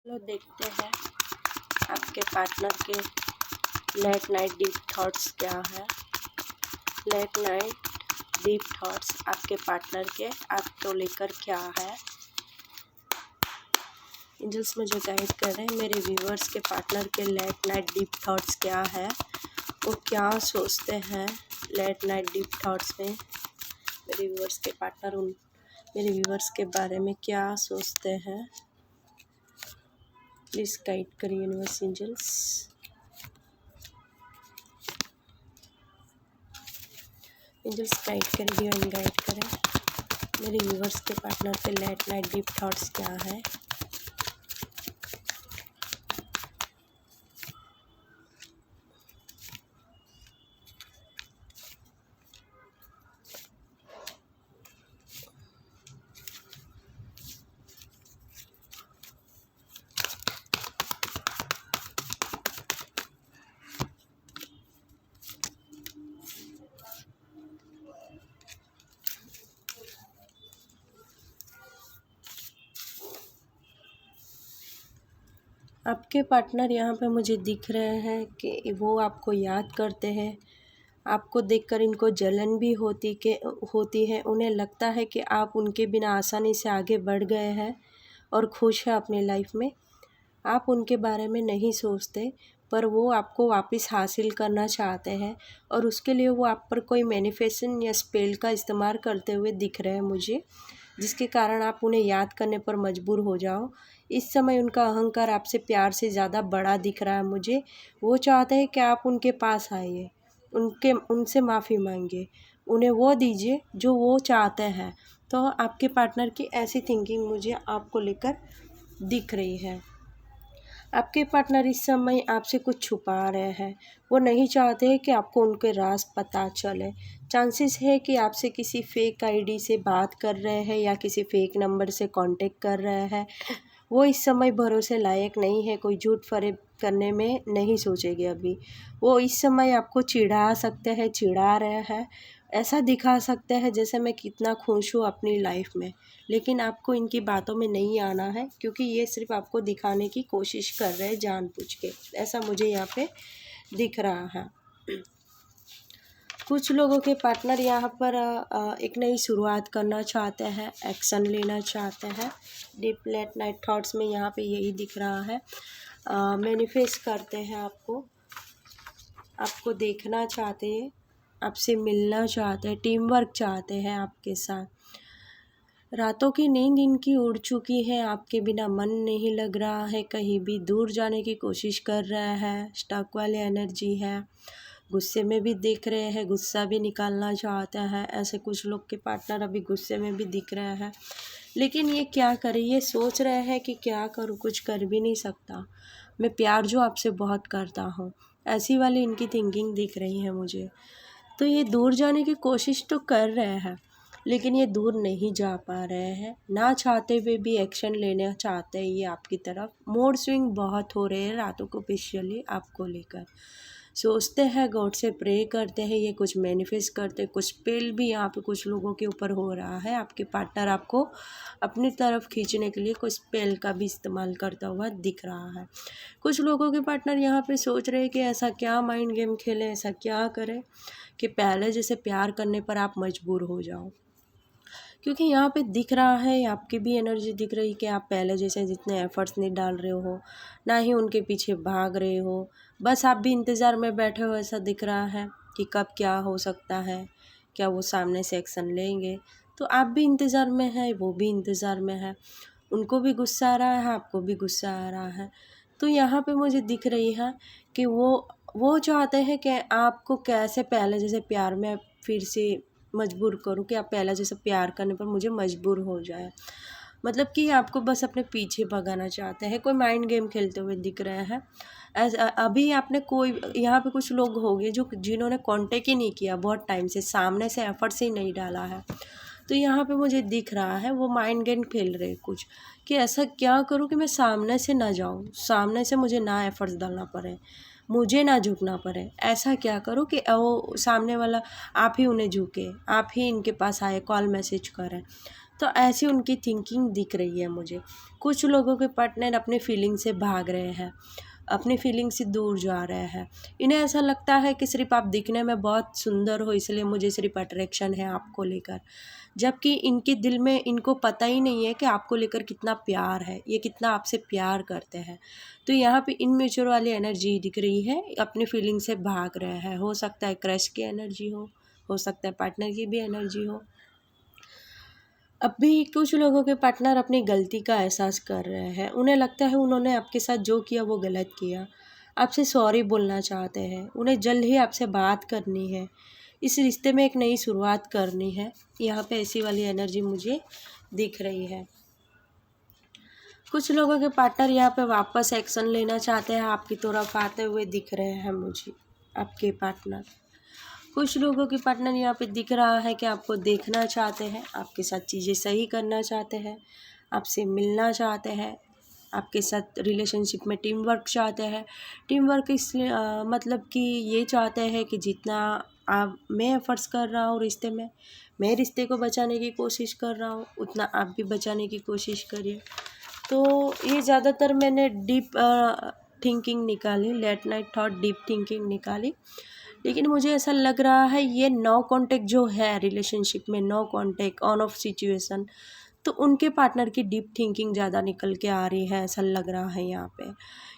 चलो देखते हैं आपके पार्टनर के लेट नाइट डीप थॉट्स क्या है। लेट नाइट डीप थॉट्स आपके पार्टनर के आपको लेकर क्या है। एंजल्स मुझे गाइड कर रहे हैं मेरे व्यूअर्स के पार्टनर के लेट नाइट डीप थॉट्स क्या है, वो क्या सोचते हैं लेट नाइट डीप थॉट्स में। मेरे व्यूअर्स के पार्टनर मेरे व्यूअर्स के बारे में क्या सोचते हैं, प्लीज़ गाइड करिए यूनिवर्स एंजल्स। एंजल्स गाइड करें, डिवाइन गाइड करें मेरे व्यूअर्स के पार्टनर के लेट नाइट डीप थॉट्स क्या है। आपके पार्टनर यहाँ पे मुझे दिख रहे हैं कि वो आपको याद करते हैं। आपको देखकर इनको जलन भी होती है। उन्हें लगता है कि आप उनके बिना आसानी से आगे बढ़ गए हैं और खुश हैं अपनी लाइफ में। आप उनके बारे में नहीं सोचते, पर वो आपको वापस हासिल करना चाहते हैं और उसके लिए वो आप पर कोई मैनिफेस्टेशन या स्पेल का इस्तेमाल करते हुए दिख रहे हैं मुझे, जिसके कारण आप उन्हें याद करने पर मजबूर हो जाओ। इस समय उनका अहंकार आपसे प्यार से ज़्यादा बड़ा दिख रहा है मुझे। वो चाहते हैं कि आप उनके पास आइए, उनसे माफ़ी मांगिए, उन्हें वो दीजिए जो वो चाहते हैं। तो आपके पार्टनर की ऐसी थिंकिंग मुझे आपको लेकर दिख रही है। आपके पार्टनर इस समय आपसे कुछ छुपा रहे हैं। वो नहीं चाहते कि आपको उनके राज पता चले। चांसेस है कि आपसे किसी फेक आईडी से बात कर रहे हैं या किसी फेक नंबर से कांटेक्ट कर रहे हैं। वो इस समय भरोसे लायक नहीं है, कोई झूठ फरेब करने में नहीं सोचेंगे अभी। वो इस समय आपको चिढ़ा सकते हैं, चिढ़ा रहे हैं, ऐसा दिखा सकते हैं जैसे मैं कितना खुश हूँ अपनी लाइफ में। लेकिन आपको इनकी बातों में नहीं आना है, क्योंकि ये सिर्फ आपको दिखाने की कोशिश कर रहे हैं जानबूझ के। ऐसा मुझे यहाँ पे दिख रहा है। कुछ लोगों के पार्टनर यहाँ पर एक नई शुरुआत करना चाहते हैं, एक्शन लेना चाहते हैं। डीप लेट नाइट थॉट्स में यहाँ पे यही दिख रहा है। मैनिफेस्ट करते हैं आपको देखना चाहते हैं, आपसे मिलना चाहते हैं, टीम वर्क चाहते हैं आपके साथ। रातों की नींद इनकी उड़ चुकी है, आपके बिना मन नहीं लग रहा है, कहीं भी दूर जाने की कोशिश कर रहा है, स्टक वाली एनर्जी है। गुस्से में भी दिख रहे हैं, गुस्सा भी निकालना चाहता है। ऐसे कुछ लोग के पार्टनर अभी गुस्से में भी दिख रहे हैं, लेकिन ये क्या करे, ये सोच रहे हैं कि क्या करूँ, कुछ कर भी नहीं सकता, मैं प्यार जो आपसे बहुत करता हूँ, ऐसी वाली इनकी थिंकिंग दिख रही है मुझे। तो ये दूर जाने की कोशिश तो कर रहे हैं, लेकिन ये दूर नहीं जा पा रहे हैं। ना चाहते हुए भी एक्शन लेना चाहते हैं ये आपकी तरफ। मूड स्विंग बहुत हो रहे हैं रातों को, स्पेशली आपको लेकर। सोचते हैं, गॉड से प्रे करते हैं, ये कुछ मैनिफेस्ट करते हैं, कुछ स्पेल भी यहाँ पे कुछ लोगों के ऊपर हो रहा है। आपके पार्टनर आपको अपनी तरफ खींचने के लिए कुछ स्पेल का भी इस्तेमाल करता हुआ दिख रहा है। कुछ लोगों के पार्टनर यहाँ पे सोच रहे हैं कि ऐसा क्या माइंड गेम खेले, ऐसा क्या करें कि पहले जैसे प्यार करने पर आप मजबूर हो जाओ। क्योंकि यहाँ पे दिख रहा है, आपकी भी एनर्जी दिख रही है कि आप पहले जैसे जितने एफर्ट्स नहीं डाल रहे हो, ना ही उनके पीछे भाग रहे हो, बस आप भी इंतज़ार में बैठे हो। ऐसा दिख रहा है कि कब क्या हो सकता है, क्या वो सामने से एक्शन लेंगे। तो आप भी इंतज़ार में है, वो भी इंतज़ार में है, उनको भी गुस्सा आ रहा है, आपको भी गुस्सा आ रहा है। तो यहाँ पे मुझे दिख रही है कि वो चाहते हैं कि आपको कैसे पहले जैसे प्यार में फिर से मजबूर करूँ, कि आप पहला जैसे प्यार करने पर मुझे मजबूर हो जाए। मतलब कि आपको बस अपने पीछे भगाना चाहते हैं, कोई माइंड गेम खेलते हुए दिख रहे हैं। अभी आपने कोई यहाँ पे कुछ लोग होंगे जिन्होंने कांटेक्ट ही नहीं किया बहुत टाइम से, सामने से एफर्ट्स ही नहीं डाला है। तो यहाँ पे मुझे दिख रहा है वो माइंड गेम खेल रहे कुछ, कि ऐसा क्या करूँ कि मैं सामने से ना जाऊँ, सामने से मुझे ना एफर्ट्स डालना पड़े, मुझे ना झुकना पड़े। ऐसा क्या करूँ कि वो सामने वाला आप ही उन्हें झुके, आप ही इनके पास आए, कॉल मैसेज करें। तो ऐसी उनकी थिंकिंग दिख रही है मुझे। कुछ लोगों के पार्टनर अपने फीलिंग से भाग रहे हैं, अपनी फीलिंग से दूर जा रहे हैं। इन्हें ऐसा लगता है कि सिर्फ आप दिखने में बहुत सुंदर हो इसलिए मुझे सिर्फ अट्रैक्शन है आपको लेकर, जबकि इनके दिल में इनको पता ही नहीं है कि आपको लेकर कितना प्यार है, ये कितना आपसे प्यार करते हैं। तो यहाँ पे इनमेच्योर वाली एनर्जी दिख रही है, अपनी फीलिंग से भाग रहे हैं। हो सकता है क्रश की एनर्जी हो सकता है पार्टनर की भी एनर्जी हो। अब भी कुछ लोगों के पार्टनर अपनी गलती का एहसास कर रहे हैं, उन्हें लगता है उन्होंने आपके साथ जो किया वो गलत किया, आपसे सॉरी बोलना चाहते हैं, उन्हें जल्द ही आपसे बात करनी है, इस रिश्ते में एक नई शुरुआत करनी है। यहाँ पे ऐसी वाली एनर्जी मुझे दिख रही है। कुछ लोगों के पार्टनर यहाँ पे वापस एक्शन लेना चाहते हैं, आपकी तरफ आते हुए दिख रहे हैं मुझे आपके पार्टनर। कुछ लोगों के पार्टनर यहाँ पे दिख रहा है कि आपको देखना चाहते हैं, आपके साथ चीज़ें सही करना चाहते हैं, आपसे मिलना चाहते हैं, आपके साथ रिलेशनशिप में टीम वर्क चाहते हैं। टीम वर्क इसलिए मतलब कि ये चाहते हैं कि जितना मैं एफर्ट्स कर रहा हूँ रिश्ते में, मैं रिश्ते को बचाने की कोशिश कर रहा हूँ, उतना आप भी बचाने की कोशिश करिए। तो ये ज़्यादातर मैंने डीप थिंकिंग निकाली, late night thought deep thinking निकाली। लेकिन मुझे ऐसा लग रहा है ये नो कॉन्टेक्ट जो है रिलेशनशिप में, no contact on off situation, तो उनके पार्टनर की डीप थिंकिंग ज़्यादा निकल के आ रही है, ऐसा लग रहा है यहाँ पे।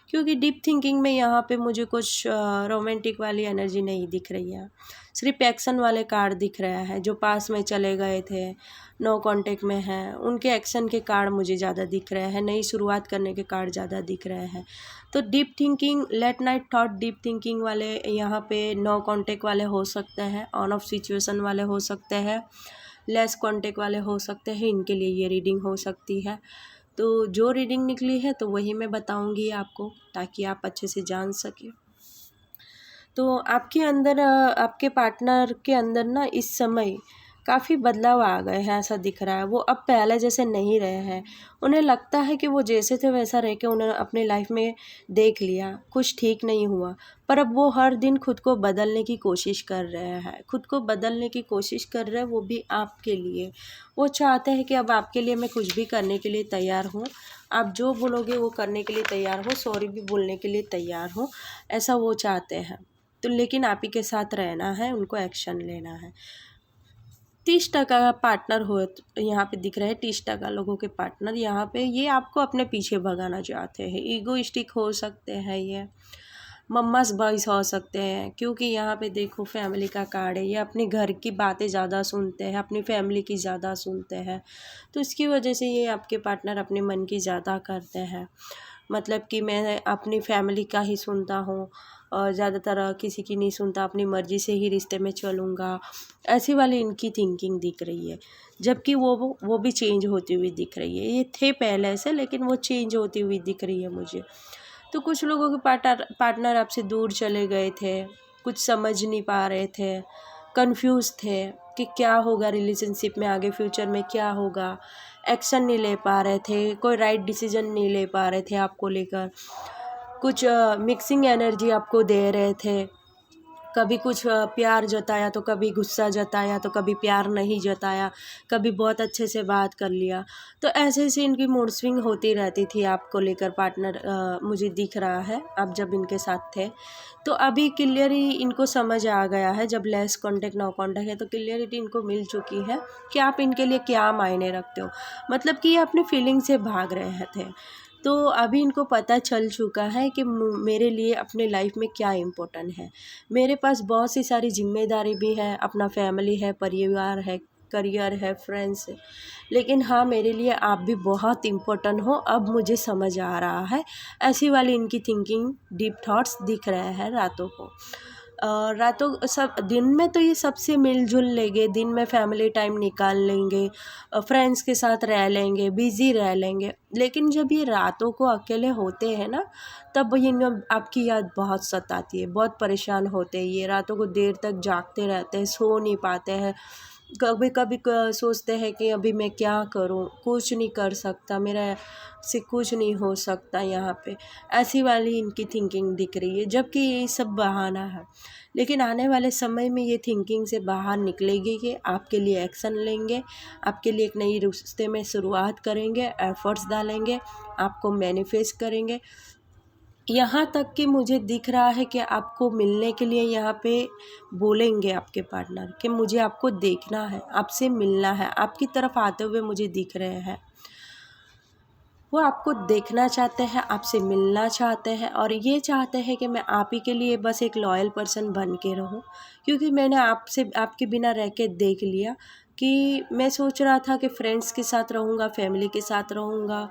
क्योंकि डीप थिंकिंग में यहाँ पे मुझे कुछ रोमांटिक वाली एनर्जी नहीं दिख रही है, सिर्फ एक्शन वाले कार्ड दिख रहे हैं। जो पास में चले गए थे, नो कांटेक्ट में हैं, उनके एक्शन के कार्ड मुझे ज़्यादा दिख रहे हैं, नई शुरुआत करने के कार्ड ज़्यादा दिख रहे हैं। तो deep thinking, late night thought deep thinking वाले यहाँ पे नो कांटेक्ट वाले हो सकते हैं, ऑन ऑफ सिचुएशन वाले हो सकते हैं, लेस कांटेक्ट वाले हो सकते हैं, इनके लिए ये रीडिंग हो सकती है। तो जो रीडिंग निकली है तो वही मैं बताऊंगी आपको, ताकि आप अच्छे से जान सकें। तो आपके अंदर आपके पार्टनर के अंदर ना इस समय काफ़ी बदलाव आ गए हैं, ऐसा दिख रहा है। वो अब पहले जैसे नहीं रहे हैं। उन्हें लगता है कि वो जैसे थे वैसा रह के उन्होंने अपनी लाइफ में देख लिया, कुछ ठीक नहीं हुआ, पर अब वो हर दिन खुद को बदलने की कोशिश कर रहे हैं, खुद को बदलने की कोशिश कर रहे हैं, वो भी आपके लिए। वो चाहते हैं कि अब आपके लिए मैं कुछ भी करने के लिए तैयार हूँ, आप जो बोलोगे वो करने के लिए तैयार हो, सॉरी भी बोलने के लिए तैयार हो, ऐसा वो चाहते हैं। तो लेकिन आप ही के साथ रहना है, उनको एक्शन लेना है। 30% पार्टनर हो यहाँ पे दिख रहे हैं, 30% लोगों के पार्टनर यहाँ पे ये आपको अपने पीछे भगाना चाहते हैं। ईगोइस्टिक हो सकते हैं, ये मम्मास बॉयज हो सकते हैं, क्योंकि यहाँ पे देखो फैमिली का कार्ड है। ये अपने घर की बातें ज़्यादा सुनते हैं, अपनी फैमिली की ज़्यादा सुनते हैं, तो इसकी वजह से ये आपके पार्टनर अपने मन की ज़्यादा करते हैं। मतलब कि मैं अपनी फैमिली का ही सुनता हूँ और ज़्यादातर किसी की नहीं सुनता, अपनी मर्ज़ी से ही रिश्ते में चलूँगा, ऐसी वाली इनकी थिंकिंग दिख रही है। जबकि वो भी चेंज होती हुई दिख रही है। ये थे पहले से, लेकिन वो चेंज होती हुई दिख रही है मुझे। तो कुछ लोगों के पार्टनर आपसे दूर चले गए थे, कुछ समझ नहीं पा रहे थे, कंफ्यूज थे कि क्या होगा रिलेशनशिप में आगे, फ्यूचर में क्या होगा, एक्शन नहीं ले पा रहे थे, कोई राइट डिसीजन नहीं ले पा रहे थे आपको लेकर। कुछ मिक्सिंग एनर्जी आपको दे रहे थे, कभी कुछ प्यार जताया तो कभी गुस्सा जताया, तो कभी प्यार नहीं जताया, कभी बहुत अच्छे से बात कर लिया। तो ऐसे ऐसे इनकी मूड स्विंग होती रहती थी आपको लेकर पार्टनर, मुझे दिख रहा है आप जब इनके साथ थे। तो अभी क्लियरली इनको समझ आ गया है, जब लेस कांटेक्ट नो कांटेक्ट है तो क्लियरिटी इनको मिल चुकी है कि आप इनके लिए क्या मायने रखते हो। मतलब कि ये अपनी फीलिंग से भाग रहे थे, तो अभी इनको पता चल चुका है कि मेरे लिए अपने लाइफ में क्या इम्पोर्टेंट है। मेरे पास बहुत सी सारी जिम्मेदारी भी है, अपना फैमिली है, परिवार है, करियर है, फ्रेंड्स है, लेकिन हाँ मेरे लिए आप भी बहुत इम्पोर्टेंट हो, अब मुझे समझ आ रहा है। ऐसी वाली इनकी थिंकिंग, डीप थॉट्स दिख रहे हैं रातों को। रातों सब दिन में तो ये सबसे मिलजुल लेंगे, दिन में फैमिली टाइम निकाल लेंगे, फ्रेंड्स के साथ रह लेंगे, बिज़ी रह लेंगे, लेकिन जब ये रातों को अकेले होते हैं ना, तब इनमें आपकी याद बहुत सताती है, बहुत परेशान होते हैं। ये रातों को देर तक जागते रहते हैं, सो नहीं पाते हैं, कभी कभी सोचते हैं कि अभी मैं क्या करूं, कुछ नहीं कर सकता, मेरा से कुछ नहीं हो सकता यहाँ पे, ऐसी वाली इनकी थिंकिंग दिख रही है, जबकि ये सब बहाना है। लेकिन आने वाले समय में ये थिंकिंग से बाहर निकलेगी कि आपके लिए एक्शन लेंगे, आपके लिए एक नई रिश्ते में शुरुआत करेंगे, एफर्ट्स डालेंगे, आपको मैनिफेस्ट करेंगे। यहाँ तक कि मुझे दिख रहा है कि आपको मिलने के लिए यहाँ पे बोलेंगे आपके पार्टनर कि मुझे आपको देखना है, आपसे मिलना है, आपकी तरफ आते हुए मुझे दिख रहे हैं। वो आपको देखना चाहते हैं, आपसे मिलना चाहते हैं, और ये चाहते हैं कि मैं आप ही के लिए बस एक लॉयल पर्सन बन के रहूं, क्योंकि मैंने आपसे आपके बिना रह के देख लिया कि मैं सोच रहा था कि फ्रेंड्स के साथ रहूँगा, फैमिली के साथ रहूँगा,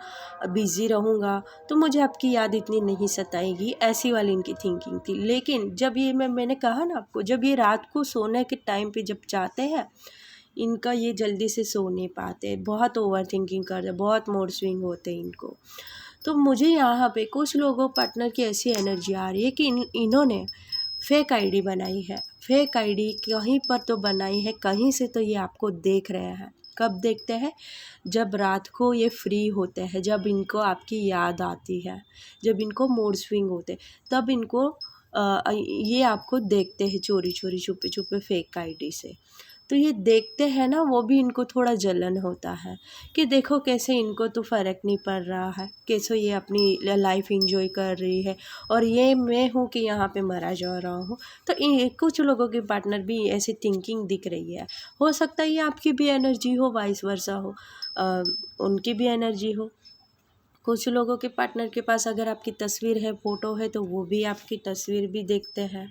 बिज़ी रहूँगा, तो मुझे आपकी याद इतनी नहीं सताएगी, ऐसी वाली इनकी थिंकिंग थी। लेकिन जब ये मैंने कहा ना आपको, जब ये रात को सोने के टाइम पे जब चाहते हैं, इनका ये जल्दी से सो नहीं पाते, बहुत ओवर थिंकिंग करते, बहुत मूड स्विंग होते हैं इनको। तो मुझे यहाँ पे कुछ लोगों पार्टनर की ऐसी एनर्जी आ रही है कि इन्होंने फेक आईडी बनाई है। फेक आईडी कहीं पर तो बनाई है, कहीं से तो ये आपको देख रहे हैं। कब देखते हैं? जब रात को ये फ्री होते हैं, जब इनको आपकी याद आती है, जब इनको मूड स्विंग होते, तब इनको ये आपको देखते हैं चोरी चोरी, छुपे छुपे फेक आईडी से। तो ये देखते हैं ना, वो भी इनको थोड़ा जलन होता है कि देखो कैसे इनको तो फ़र्क नहीं पड़ रहा है, कैसे ये अपनी लाइफ एंजॉय कर रही है, और ये मैं हूँ कि यहाँ पे मरा जा रहा हूँ। तो कुछ लोगों के पार्टनर भी ऐसी थिंकिंग दिख रही है। हो सकता है ये आपकी भी एनर्जी हो, वाइस वर्सा हो, उनकी भी एनर्जी हो। कुछ लोगों के पार्टनर के पास अगर आपकी तस्वीर है, फ़ोटो है, तो वो भी आपकी तस्वीर भी देखते हैं,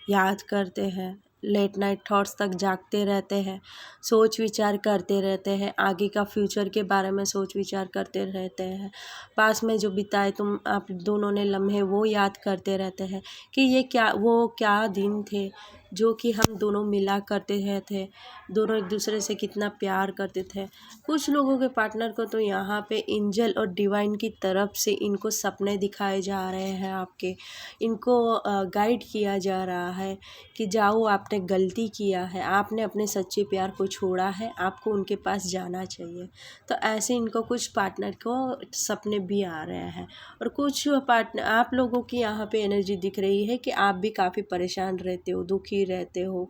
याद करते हैं, लेट नाइट थॉट्स तक जागते रहते हैं, सोच विचार करते रहते हैं, आगे का फ्यूचर के बारे में सोच विचार करते रहते हैं, पास में जो बिताए आप दोनों ने लम्हे वो याद करते रहते हैं कि ये क्या, वो क्या दिन थे जो कि हम दोनों मिला करते थे, दोनों एक दूसरे से कितना प्यार करते थे। कुछ लोगों के पार्टनर को तो यहाँ पे एंजल और डिवाइन की तरफ से इनको सपने दिखाए जा रहे हैं आपके, इनको गाइड किया जा रहा है कि जाओ, आपने गलती किया है, आपने अपने सच्चे प्यार को छोड़ा है, आपको उनके पास जाना चाहिए। तो ऐसे इनको कुछ पार्टनर को सपने भी आ रहे हैं। और कुछ पार्टनर आप लोगों की यहाँ पे एनर्जी दिख रही है कि आप भी काफ़ी परेशान रहते हो, दुखी रहते हो,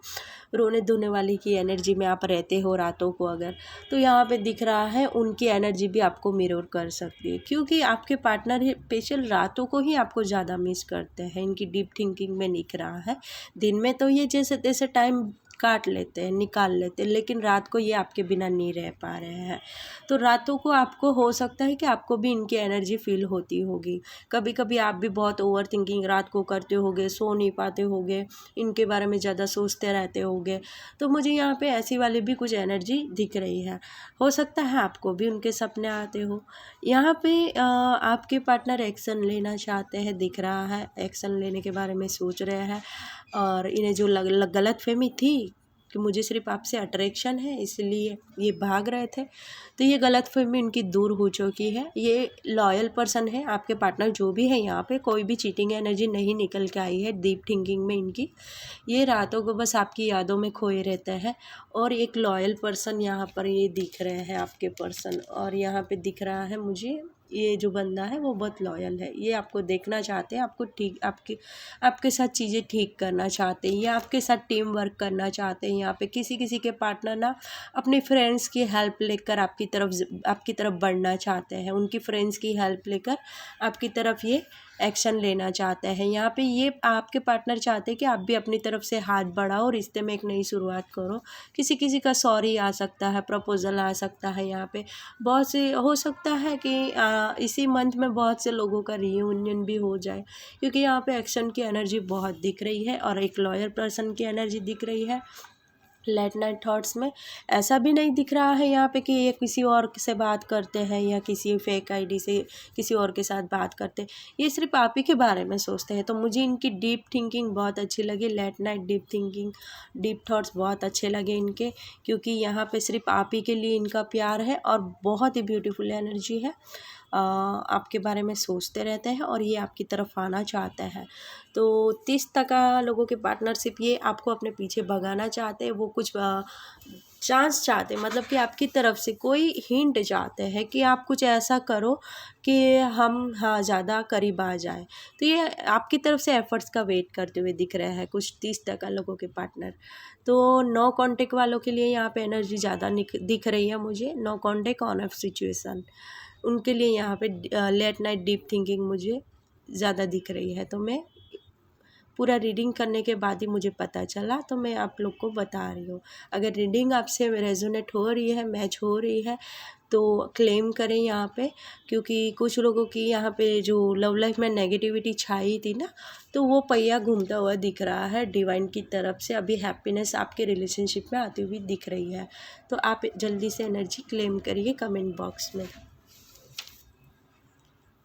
रोने धोने वाली की एनर्जी में आप रहते हो रातों को अगर, तो यहाँ पे दिख रहा है उनकी एनर्जी भी आपको मिरर कर सकती है, क्योंकि आपके पार्टनर स्पेशल रातों को ही आपको ज़्यादा मिस करते हैं, इनकी डीप थिंकिंग में दिख रहा है। दिन में तो ये जैसे तैसे टाइम काट लेते हैं, निकाल लेते हैं, लेकिन रात को ये आपके बिना नहीं रह पा रहे हैं। तो रातों को आपको हो सकता है कि आपको भी इनकी एनर्जी फील होती होगी। कभी कभी आप भी बहुत ओवर थिंकिंग रात को करते होगे, सो नहीं पाते होगे, इनके बारे में ज़्यादा सोचते रहते होगे। तो मुझे यहाँ पे ऐसी वाली भी कुछ एनर्जी दिख रही है। हो सकता है आपको भी उनके सपने आते हो। यहाँ पे आपके पार्टनर एक्शन लेना चाहते हैं, दिख रहा है एक्शन लेने के बारे में सोच रहे हैं, और इन्हें जो गलतफहमी थी कि मुझे सिर्फ आपसे अट्रैक्शन है इसलिए ये भाग रहे थे, तो ये गलतफहमी इनकी दूर हो चुकी है। ये लॉयल पर्सन है आपके पार्टनर जो भी है, यहाँ पे कोई भी चीटिंग एनर्जी नहीं निकल के आई है डीप थिंकिंग में इनकी। ये रातों को बस आपकी यादों में खोए रहते हैं, और एक लॉयल पर्सन यहाँ पर ये दिख रहे हैं आपके पर्सन। और यहाँ पे दिख रहा है मुझे ये जो बंदा है वो बहुत लॉयल है, ये आपको देखना चाहते हैं, आपको ठीक आपके साथ चीज़ें ठीक करना चाहते हैं, या आपके साथ टीम वर्क करना चाहते हैं। यहाँ पे किसी किसी के पार्टनर ना अपने फ्रेंड्स की हेल्प लेकर आपकी तरफ बढ़ना चाहते हैं, उनकी फ्रेंड्स की हेल्प लेकर आपकी तरफ ये एक्शन लेना चाहते हैं। यहाँ पे ये आपके पार्टनर चाहते हैं कि आप भी अपनी तरफ से हाथ बढ़ाओ, रिश्ते में एक नई शुरुआत करो। किसी किसी का सॉरी आ सकता है, प्रपोजल आ सकता है, यहाँ पे बहुत से हो सकता है कि इसी मंथ में बहुत से लोगों का रीयूनियन भी हो जाए, क्योंकि यहाँ पे एक्शन की एनर्जी बहुत दिख रही है, और एक लॉयर पर्सन की एनर्जी दिख रही है। लेट नाइट थॉट्स में ऐसा भी नहीं दिख रहा है यहाँ पे कि ये किसी और से बात करते हैं, या किसी फेक आईडी से किसी और के साथ बात करते हैं, ये सिर्फ आप ही के बारे में सोचते हैं। तो मुझे इनकी डीप थिंकिंग बहुत अच्छी लगी, late night deep thinking, deep thoughts बहुत अच्छे लगे इनके, क्योंकि यहाँ पे सिर्फ आप ही के लिए इनका प्यार है, और बहुत ही ब्यूटीफुल एनर्जी है। आपके बारे में सोचते रहते हैं, और ये आपकी तरफ आना चाहते हैं। तो 30 लोगों के पार्टनरशिप ये आपको अपने पीछे भगाना चाहते हैं, वो कुछ चांस चाहते, मतलब कि आपकी तरफ से कोई हिंट चाहते हैं कि आप कुछ ऐसा करो कि हम हाँ ज़्यादा करीब आ जाए। तो ये आपकी तरफ से एफर्ट्स का वेट करते हुए दिख रहे हैं कुछ 30% लोगों के पार्टनर। तो नो कॉन्टेक्ट वालों के लिए यहाँ पे एनर्जी ज़्यादा दिख रही है मुझे। No contact on off situation, उनके लिए यहाँ पे लेट नाइट डीप थिंकिंग मुझे ज़्यादा दिख रही है। तो मैं पूरा रीडिंग करने के बाद ही मुझे पता चला, तो मैं आप लोग को बता रही हूँ। अगर रीडिंग आपसे रेजोनेट हो रही है, मैच हो रही है, तो क्लेम करें यहाँ पे, क्योंकि कुछ लोगों की यहाँ पे जो लव लाइफ में नेगेटिविटी छाई थी ना, तो वो पहिया घूमता हुआ दिख रहा है डिवाइन की तरफ से। अभी हैप्पीनेस आपके रिलेशनशिप में आती हुई दिख रही है। तो आप जल्दी से एनर्जी क्लेम करिए कमेंट बॉक्स में।